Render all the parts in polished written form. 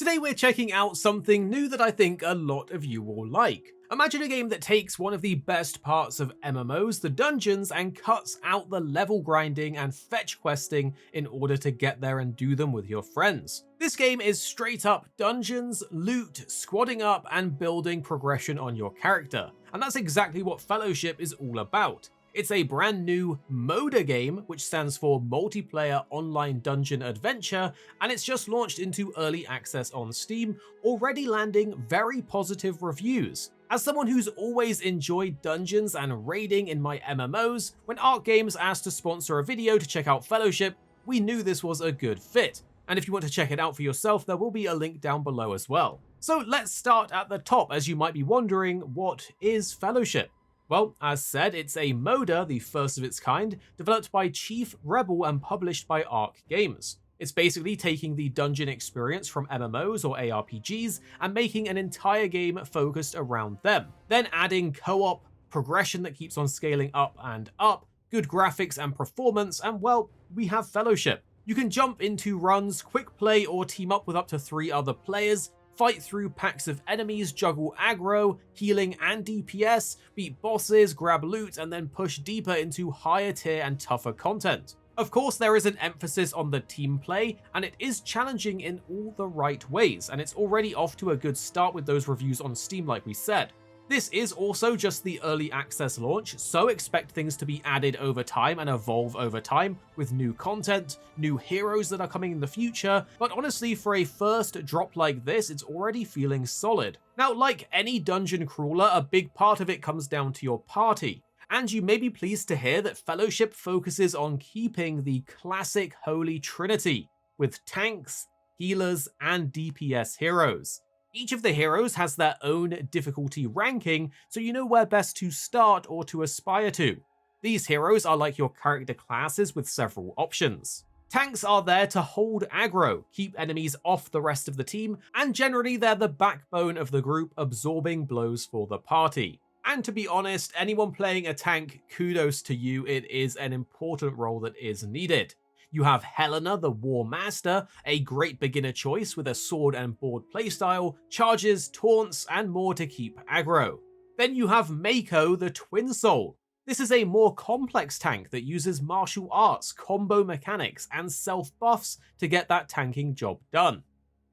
Today we're checking out something new that I think a lot of you will like. Imagine a game that takes one of the best parts of MMOs, the dungeons, and cuts out the level grinding and fetch questing in order to get there and do them with your friends. This game is straight up dungeons, loot, squadding up, and building progression on your character. And that's exactly what Fellowship is all about. It's a brand new MODA game, which stands for Multiplayer Online Dungeon Adventure, and it's just launched into early access on Steam, already landing very positive reviews. As someone who's always enjoyed dungeons and raiding in my MMOs, when Arc Games asked to sponsor a video to check out Fellowship, we knew this was a good fit. And if you want to check it out for yourself, there will be a link down below as well. So let's start at the top, as you might be wondering, what is Fellowship? Well, as said, it's a MODA, the first of its kind, developed by Chief Rebel and published by Arc Games. It's basically taking the dungeon experience from MMOs or ARPGs and making an entire game focused around them, then adding co-op, progression that keeps on scaling up and up, good graphics and performance, and well, we have Fellowship. You can jump into runs, quick play, or team up with up to 3 other players, fight through packs of enemies, juggle aggro, healing and DPS, beat bosses, grab loot, and then push deeper into higher tier and tougher content. Of course, there is an emphasis on the team play, and it is challenging in all the right ways, and it's already off to a good start with those reviews on Steam like we said. This is also just the early access launch, so expect things to be added over time and evolve over time with new content, new heroes that are coming in the future, but honestly for a first drop like this, it's already feeling solid. Now, like any dungeon crawler, a big part of it comes down to your party. And you may be pleased to hear that Fellowship focuses on keeping the classic Holy Trinity, with tanks, healers, and DPS heroes. Each of the heroes has their own difficulty ranking, so you know where best to start or to aspire to. These heroes are like your character classes with several options. Tanks are there to hold aggro, keep enemies off the rest of the team, and generally they're the backbone of the group, absorbing blows for the party. And to be honest, anyone playing a tank, kudos to you, it is an important role that is needed. You have Helena, the War Master, a great beginner choice with a sword and board playstyle, charges, taunts, and more to keep aggro. Then you have Mako, the Twin Soul. This is a more complex tank that uses martial arts, combo mechanics, and self-buffs to get that tanking job done.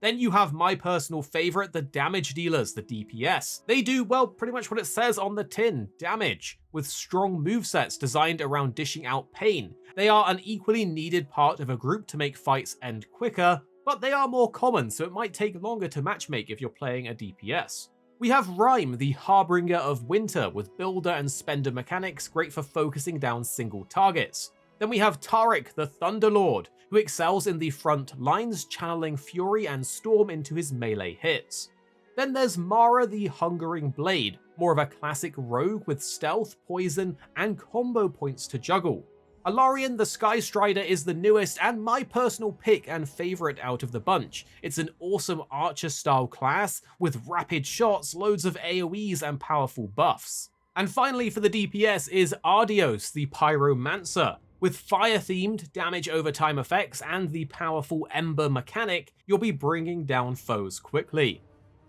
Then you have my personal favorite, the damage dealers, the DPS. They do, well, pretty much what it says on the tin, damage, with strong movesets designed around dishing out pain. They are an equally needed part of a group to make fights end quicker, but they are more common, so it might take longer to matchmake if you're playing a DPS. We have Rhyme, the Harbinger of Winter, with builder and spender mechanics great for focusing down single targets. Then we have Tariq, the Thunderlord, who excels in the front lines, channeling Fury and Storm into his melee hits. Then there's Mara, the Hungering Blade, more of a classic rogue with stealth, poison, and combo points to juggle. Alarian, the Sky Strider, is the newest and my personal pick and favorite out of the bunch. It's an awesome archer-style class with rapid shots, loads of AoEs, and powerful buffs. And finally for the DPS is Ardios, the Pyromancer. With fire-themed damage over time effects and the powerful Ember mechanic, you'll be bringing down foes quickly.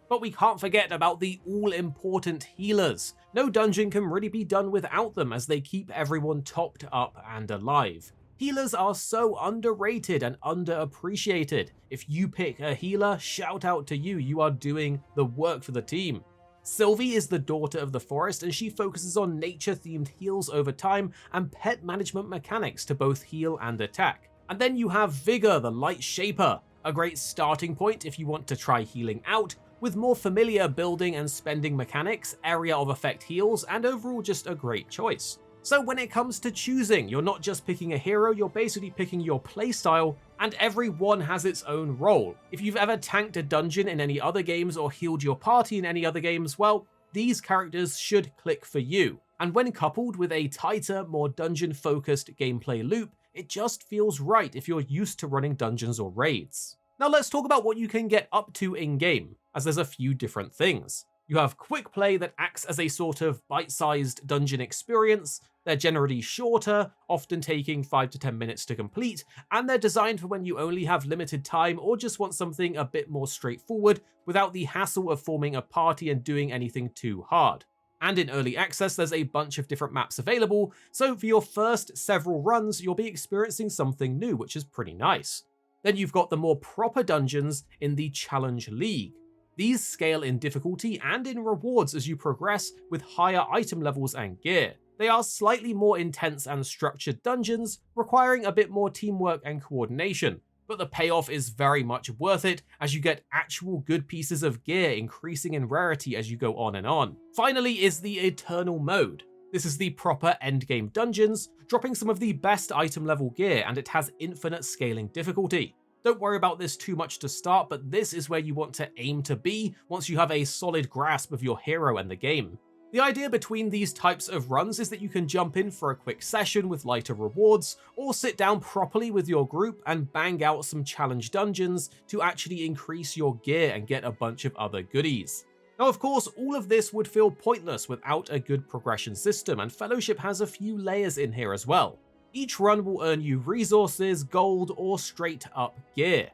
But we can't forget about the all-important healers. No dungeon can really be done without them, as they keep everyone topped up and alive. Healers are so underrated and underappreciated. If you pick a healer, shout out to you, you are doing the work for the team. Sylvie is the daughter of the forest, and she focuses on nature-themed heals over time and pet management mechanics to both heal and attack. And then you have Vigor, the Light Shaper, a great starting point if you want to try healing out, with more familiar building and spending mechanics, area of effect heals, and overall just a great choice. So when it comes to choosing, you're not just picking a hero, you're basically picking your playstyle, and every one has its own role. If you've ever tanked a dungeon in any other games or healed your party in any other games, well, these characters should click for you. And when coupled with a tighter, more dungeon-focused gameplay loop, it just feels right if you're used to running dungeons or raids. Now let's talk about what you can get up to in-game, as there's a few different things. You have Quickplay that acts as a sort of bite-sized dungeon experience. They're generally shorter, often taking 5 to 10 minutes to complete, and they're designed for when you only have limited time or just want something a bit more straightforward without the hassle of forming a party and doing anything too hard. And in early access, there's a bunch of different maps available, so for your first several runs, you'll be experiencing something new, which is pretty nice. Then you've got the more proper dungeons in the Challenge League. These scale in difficulty and in rewards as you progress with higher item levels and gear. They are slightly more intense and structured dungeons, requiring a bit more teamwork and coordination, but the payoff is very much worth it as you get actual good pieces of gear increasing in rarity as you go on and on. Finally is the Eternal mode. This is the proper endgame dungeons, dropping some of the best item level gear, and it has infinite scaling difficulty. Don't worry about this too much to start, but this is where you want to aim to be once you have a solid grasp of your hero and the game. The idea between these types of runs is that you can jump in for a quick session with lighter rewards, or sit down properly with your group and bang out some challenge dungeons to actually increase your gear and get a bunch of other goodies. Now, of course, all of this would feel pointless without a good progression system, and Fellowship has a few layers in here as well. Each run will earn you resources, gold, or straight up gear.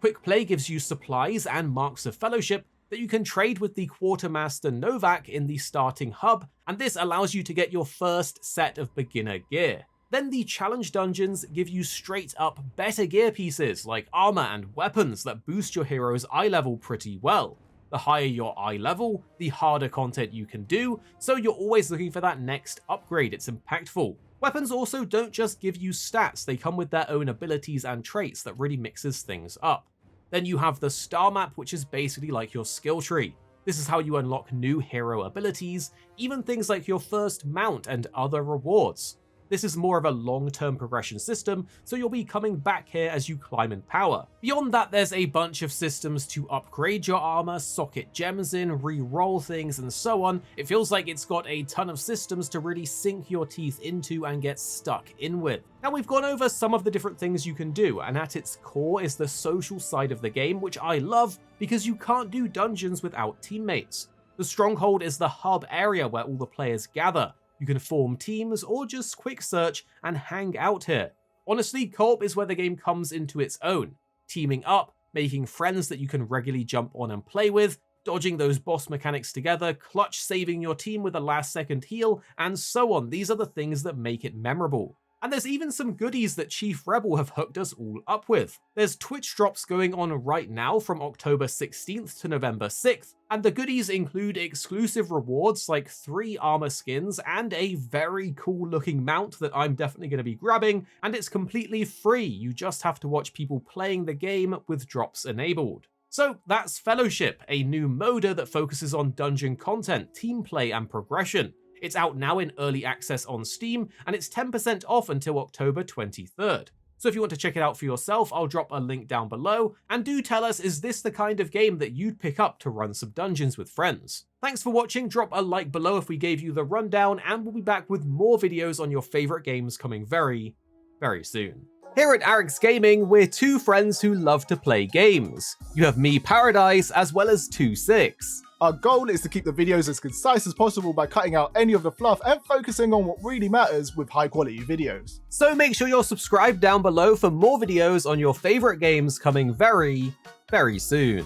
Quickplay gives you supplies and marks of Fellowship that you can trade with the Quartermaster Novak in the starting hub, and this allows you to get your first set of beginner gear. Then the challenge dungeons give you straight up better gear pieces like armor and weapons that boost your hero's eye level pretty well. The higher your eye level, the harder content you can do, so you're always looking for that next upgrade. It's impactful. Weapons also don't just give you stats, they come with their own abilities and traits that really mixes things up. Then you have the star map, which is basically like your skill tree. This is how you unlock new hero abilities, even things like your first mount and other rewards. This is more of a long-term progression system, so you'll be coming back here as you climb in power. Beyond that, there's a bunch of systems to upgrade your armor, socket gems in, re-roll things, and so on. It feels like it's got a ton of systems to really sink your teeth into and get stuck in with. Now, we've gone over some of the different things you can do, and at its core is the social side of the game, which I love because you can't do dungeons without teammates. The Stronghold is the hub area where all the players gather. You can form teams or just quick search and hang out here. Honestly, co-op is where the game comes into its own. Teaming up, making friends that you can regularly jump on and play with, dodging those boss mechanics together, clutch saving your team with a last second heal, and so on. These are the things that make it memorable. And there's even some goodies that Chief Rebel have hooked us all up with. There's Twitch drops going on right now from October 16th to November 6th, and the goodies include exclusive rewards like 3 armor skins and a very cool looking mount that I'm definitely going to be grabbing, and it's completely free. You just have to watch people playing the game with drops enabled. So that's Fellowship, a new moda that focuses on dungeon content, team play, and progression. It's out now in early access on Steam, and it's 10% off until October 23rd. So if you want to check it out for yourself, I'll drop a link down below, and do tell us, is this the kind of game that you'd pick up to run some dungeons with friends? Thanks for watching, drop a like below if we gave you the rundown, and we'll be back with more videos on your favorite games coming very, very soon. Here at Arix Gaming, we're 2 friends who love to play games. You have me, Paradise, as well as 26. Our goal is to keep the videos as concise as possible by cutting out any of the fluff and focusing on what really matters with high quality videos. So make sure you're subscribed down below for more videos on your favorite games coming very, very soon.